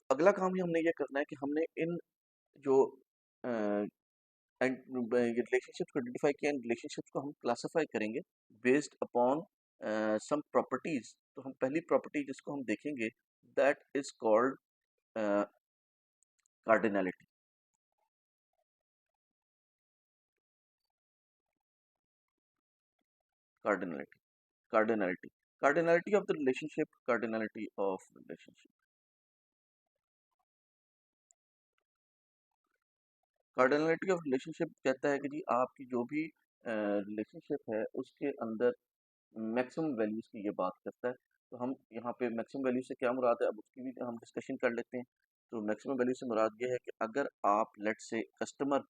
अगला काम ही हमने ये करना है कि हमने इन जो रिलेशनशिप को आइडेंटिफाई किया, इन रिलेशनशिप्स को हम क्लासिफाई करेंगे बेस्ड अपॉन सम प्रॉपर्टीज। तो हम पहली प्रॉपर्टी जिसको हम देखेंगे that is called cardinality. Cardinality cardinality cardinality of the relationship, cardinality of relationship. Cardinality of relationship कहता है कि जी आपकी जो भी रिलेशनशिप है उसके अंदर मैक्सिमम वैल्यूज की ये बात करता है। तो हम यहाँ पे मैक्सिमम वैल्यू से क्या मुराद है, अब उसकी भी हम डिस्कशन कर लेते हैं। तो मैक्सिमम वैल्यू से मुराद ये है कि अगर आप लेट से कस्टमर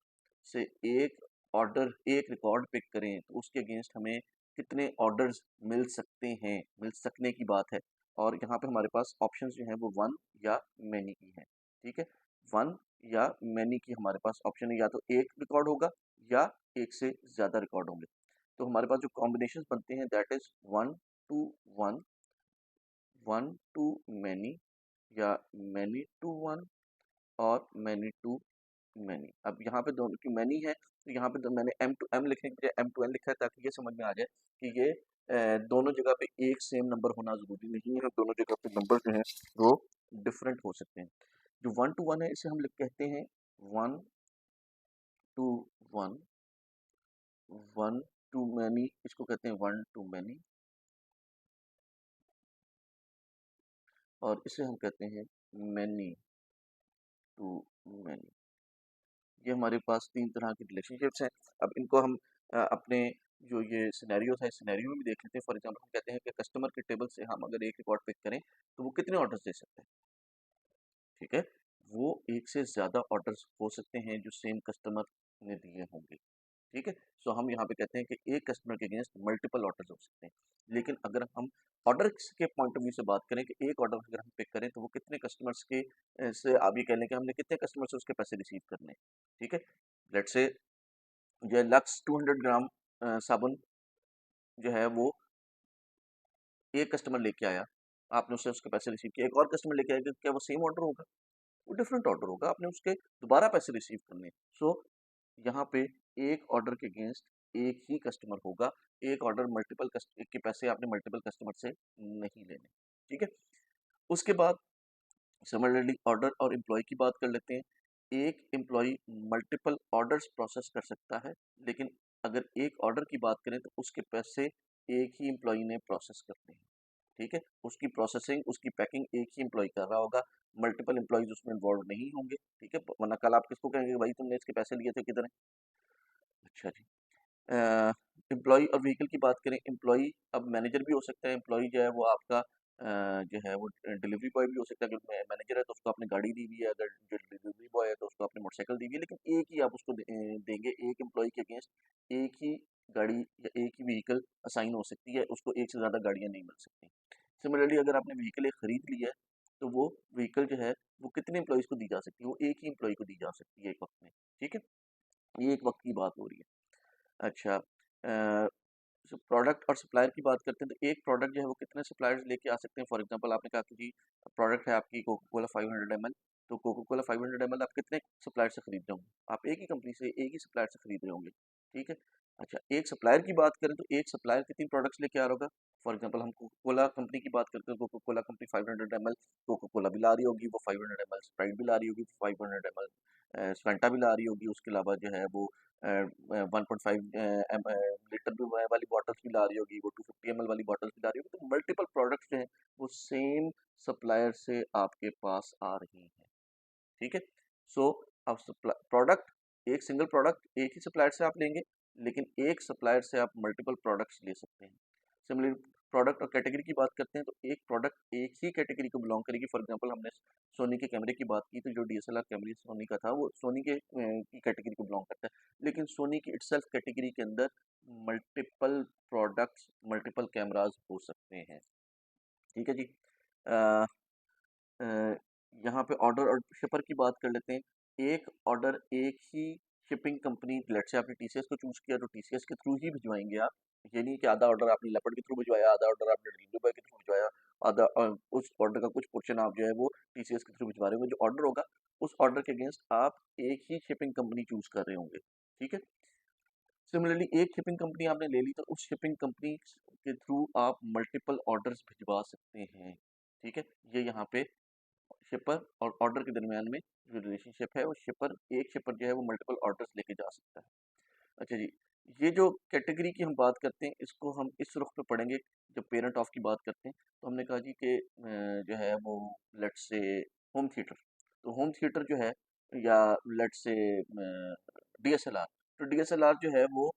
से एक ऑर्डर, एक रिकॉर्ड पिक करें तो उसके अगेंस्ट हमें कितने ऑर्डर्स मिल सकते हैं, मिल सकने की बात है। और यहाँ पे हमारे पास ऑप्शंस जो हैं वो वन या मैनी की हैं। ठीक है, वन या मैनी की हमारे पास ऑप्शन है, या तो एक रिकॉर्ड होगा या एक से ज़्यादा रिकॉर्ड होंगे। तो हमारे पास जो कॉम्बिनेशन बनते हैं that is one two one, one two many, या मैनी टू वन, और मैनी टू मैनी। अब यहाँ पे दोनों की मैनी है तो यहाँ पे मैंने एम टू एम लिखने के बजाय एम टू एन लिखा है ताकि ये समझ में आ जाए कि ये दोनों जगह पे एक सेम नंबर होना जरूरी नहीं है, दोनों जगह पे नंबर जो है वो डिफरेंट हो सकते हैं। जो वन टू वन है इसे हम कहते हैं one two one, one two many इसको कहते हैं वन टू मैनी, और इसे हम कहते हैं मैनी टू मैनी। ये हमारे पास तीन तरह की रिलेशनशिप्स हैं। अब इनको हम अपने जो ये सिनेरियोस है सिनेरियो में भी देख लेते हैं। फॉर एग्जांपल हम कहते हैं कि कस्टमर के टेबल से हम अगर एक रिकॉर्ड पिक करें तो वो कितने ऑर्डर्स दे सकते हैं। ठीक है, वो एक से ज़्यादा ऑर्डर्स हो सकते हैं जो सेम कस्टमर ने दिए होंगे। ठीक है, सो हम यहाँ पे कहते हैं कि एक कस्टमर के अगेंस्ट मल्टीपल ऑर्डर्स हो सकते हैं। लेकिन अगर हम ऑर्डर के पॉइंट ऑफ व्यू से बात करें कि एक ऑर्डर अगर हम पिक करें तो वो कितने कस्टमर्स के से आप ये कह लें कि हमने कितने कस्टमर से उसके पैसे रिसीव करने हैं। ठीक है, लेट्स से जो है लक्स 200 ग्राम साबुन जो है वो एक कस्टमर लेके आया, आपने उससे उसके पैसे रिसीव किए। एक और कस्टमर लेके आएगा, क्या वो सेम ऑर्डर होगा? वो डिफरेंट ऑर्डर होगा, आपने उसके दोबारा पैसे रिसीव करने हैं। सो यहाँ पे एक ऑर्डर के अगेंस्ट एक ही कस्टमर होगा, एक ऑर्डर मल्टीपल के पैसे आपने मल्टीपल कस्टमर से नहीं लेने। ठीक है, उसके बाद सिमिलरली ऑर्डर और एम्प्लॉय की बात कर लेते हैं। एक एम्प्लॉय मल्टीपल ऑर्डर्स प्रोसेस कर सकता है, लेकिन अगर एक ऑर्डर की बात करें तो उसके पैसे एक ही एम्प्लॉय ने प्रोसेस करने हैं। ठीक है, उसकी प्रोसेसिंग, उसकी पैकिंग एक ही एम्प्लॉय कर रहा होगा, मल्टीपल एम्प्लॉयज उसमें इन्वॉल्व नहीं होंगे। ठीक है, वरना कल आप किसको कहेंगे कि भाई तुमने इसके पैसे लिए थे किधर है। अच्छा जी, एम्प्लॉय और व्हीकल की बात करें, एम्प्लॉय अब मैनेजर भी हो सकता है, एम्प्लॉय जो है वो आपका जो है वो डिलीवरी बॉय भी हो सकता है। अगर मैनेजर है तो उसको आपने गाड़ी दी हुई है, अगर जो डिलीवरी बॉय है तो उसको आपने मोटरसाइकिल दी हुई है, लेकिन एक ही आप उसको देंगे। एक एम्प्लॉय के अगेंस्ट एक ही गाड़ी या एक ही व्हीकल असाइन हो सकती है, उसको एक से ज़्यादा गाड़ियाँ नहीं मिल सकती। सिमिलरली अगर आपने व्हीकल एक खरीद लिया है तो वो व्हीकल जो है वो कितने एम्प्लॉयज़ को दी जा सकती है, वो एक ही एम्प्लॉय को दी जा सकती है एक वक्त में। ठीक है, ये एक वक्त की बात हो रही है। अच्छा, प्रोडक्ट और सप्लायर की बात करते हैं तो एक प्रोडक्ट जो है वो कितने सप्लायर्स लेके आ सकते हैं। फॉर एग्जांपल आपने कहा कि जी प्रोडक्ट है आपकी कोका कोला 500 ml, तो कोका कोला 500 ml आप कितने सप्लायर से खरीद रहे होंगे? आप एक ही कंपनी से, एक ही सप्लायर से खरीद रहे होंगे। ठीक है, अच्छा एक सप्लायर की बात करें तो एक सप्लायर कितनी प्रोडक्ट्स लेके आ रहा होगा। फॉर एग्जांपल हम कोका कोला कंपनी की बात करते हैं, Coca Cola company 500 ml Coca Cola भी ला रही होगी, वो 500 ml स्प्राइट भी ला रही होगी, 500 ml फैंटा भी ला रही होगी, उसके अलावा जो है वो 1.5 लीटर भी वाली बॉटल्स भी ला रही होगी, वो 250 ml वाली बॉटल्स भी ला रही होगी। तो मल्टीपल प्रोडक्ट्स जो हैं वो सेम सप्लायर से आपके पास आ रही हैं। ठीक है, सो अब प्रोडक्ट, एक सिंगल प्रोडक्ट एक ही सप्लायर से आप लेंगे, लेकिन एक सप्लायर से आप मल्टीपल प्रोडक्ट्स ले सकते हैं। सिमिलरली प्रोडक्ट और कैटेगरी की बात करते हैं तो एक प्रोडक्ट एक ही कैटेगरी को बिलोंग करेगी। फॉर एग्जांपल हमने सोनी के कैमरे की बात की तो जो डीएसएलआर कैमरे सोनी का था वो सोनी के की कैटेगरी को बिलोंग करता है, लेकिन सोनी की इटसेल्फ कैटेगरी के अंदर मल्टीपल प्रोडक्ट्स, मल्टीपल कैमराज हो सकते हैं। ठीक है जी, अ, अ, यहाँ पे ऑर्डर और शिपर की बात कर लेते हैं। एक ऑर्डर एक ही शिपिंग कंपनी, लेट्स से आपने टीसीएस को चूज किया तो टीसीएस के थ्रू ही भिजवाएंगे आप। ये नहीं कि आधा ऑर्डर आपने लेपर्ड के थ्रू भिजवाया, आधा ऑर्डर आपने डिलीवरी बॉय के थ्रू भिजवाया, आधा उस ऑर्डर का कुछ पोर्शन आप जो है वो टीसीएस के थ्रू भिजवा रहे होंगे। जो ऑर्डर होगा उस ऑर्डर के अगेंस्ट आप एक ही शिपिंग कंपनी चूज कर रहे होंगे, ठीक है। सिमिलरली एक शिपिंग कंपनी आपने ले ली तो उस शिपिंग कंपनी के थ्रू आप मल्टीपल ऑर्डर्स भिजवा सकते हैं, ठीक है। ये यहाँ पे शिपर और ऑर्डर के दरमियान में जो रिलेशनशिप है, वो शिपर एक शिपर जो है वो मल्टीपल ऑर्डर्स लेके जा सकता है। अच्छा जी, ये जो कैटेगरी की हम बात करते हैं इसको हम इस रुख पे पढ़ेंगे। जब पेरेंट ऑफ की बात करते हैं तो हमने कहा जी कि जो है वो लेट्स से होम थिएटर, तो होम थिएटर जो है या लेट्स से डीएसएलआर, तो डीएसएलआर जो है वो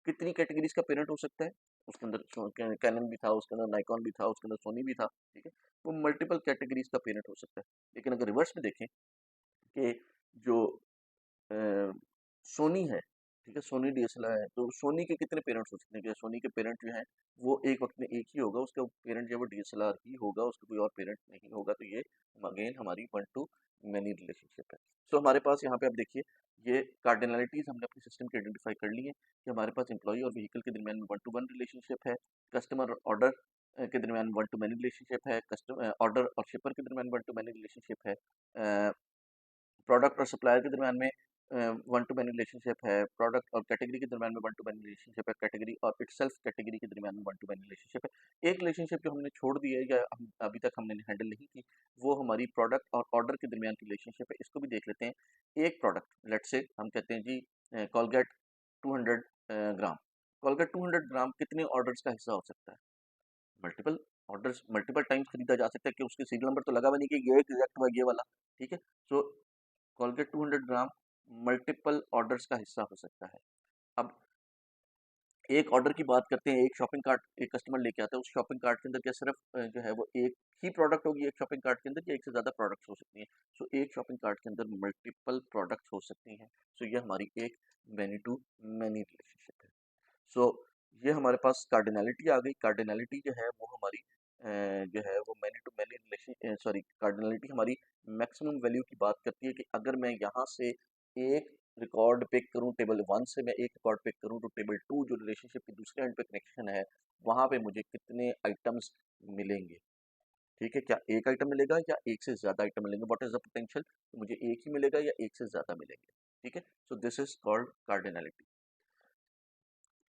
कितनी कैटेगरीज का पेरेंट हो सकता है। उसके अंदर कैनन भी था, उसके अंदर नाइकॉन भी था, उसके अंदर सोनी भी था, ठीक है। वो मल्टीपल कैटेगरीज का पेरेंट हो सकता है। लेकिन अगर रिवर्स में देखें कि जो सोनी है, ठीक है, सोनी डीएसएलआर है, तो सोनी के कितने पेरेंट्स हो सकते हैं? कि सोनी के पेरेंट जो हैं वो एक वक्त में एक ही होगा, उसका पेरेंट जो है वो डीएसएलआर ही होगा, उसका कोई और पेरेंट नहीं होगा। तो ये अगेन हमारी वन टू मैनी रिलेशनशिप है। सो हमारे पास यहाँ पे आप देखिए, ये कार्डिनलिटीज हमने अपने सिस्टम की आइडेंटिफाई कर ली है कि हमारे पास एम्प्लॉय और व्हीकल के दरमियान में वन टू वन रिलेशनशिप है, कस्टमर और ऑर्डर के दरमियान वन टू मैनी रिलेशनशिप है, कस्टमर ऑर्डर और शिपर के दरमियान वन टू मैनी रिलेशनशिप है, प्रोडक्ट और सप्लायर के दरमियान में वन टू मैनी रिलेशनशिप है, प्रोडक्ट और कैटेगरी के दरमियान में वन टू मैनी रिलेशनशिप है, कैटेगरी और इटसेल्फ कैटेगरी के दरमियान में वन टू मैनी रिलेशनशिप है। एक रिलेशनशिप जो हमने छोड़ दी है या हम अभी तक हमने हैंडल नहीं की, वो हमारी प्रोडक्ट और ऑर्डर के दरमियान की रिलेशनशिप है। इसको भी देख लेते हैं। एक प्रोडक्ट लेट्स से हम कहते हैं जी कॉलगेट 200 ग्राम, कॉलगेट 200 ग्राम कितने ऑर्डर्स का हिस्सा हो सकता है? मल्टीपल ऑर्डर्स, मल्टीपल टाइम्स खरीदा जा सकता है कि उसके सीरियल नंबर तो लगा हुआ नहीं कि ये एग्जैक्ट हुआ ये वाला, ठीक है। सो कोलगेट 200 ग्राम मल्टीपल ऑर्डर्स का हिस्सा हो सकता है। अब एक ऑर्डर की बात करते हैं, एक शॉपिंग कार्ट एक कस्टमर लेके आता है, उस शॉपिंग कार्ट के अंदर क्या सिर्फ जो है वो एक ही प्रोडक्ट होगी एक शॉपिंग कार्ट के अंदर, या एक से ज़्यादा प्रोडक्ट्स हो सकती हैं? सो एक शॉपिंग कार्ट के अंदर मल्टीपल प्रोडक्ट्स हो सकती हैं। सो ये हमारी एक मैनी टू मैनी रिलेशनशिप है। सो ये हमारे पास कार्डिनलिटी आ गई। कार्डिनलिटी जो है वो हमारी जो है वो many to many relation sorry cardinality हमारी मैक्सिमम वैल्यू की बात करती है कि अगर मैं यहाँ से एक रिकॉर्ड पिक करूँ, टेबल वन से मैं एक रिकॉर्ड पिक करूँ, तो टेबल टू जो रिलेशनशिप के दूसरे एंड पे कनेक्शन है वहाँ पे मुझे कितने आइटम्स मिलेंगे, ठीक है। क्या एक आइटम मिलेगा या एक से ज़्यादा आइटम मिलेंगे? व्हाट इज द पोटेंशियल, मुझे एक ही मिलेगा या एक से ज़्यादा मिलेंगे, ठीक है। So this is called cardinality.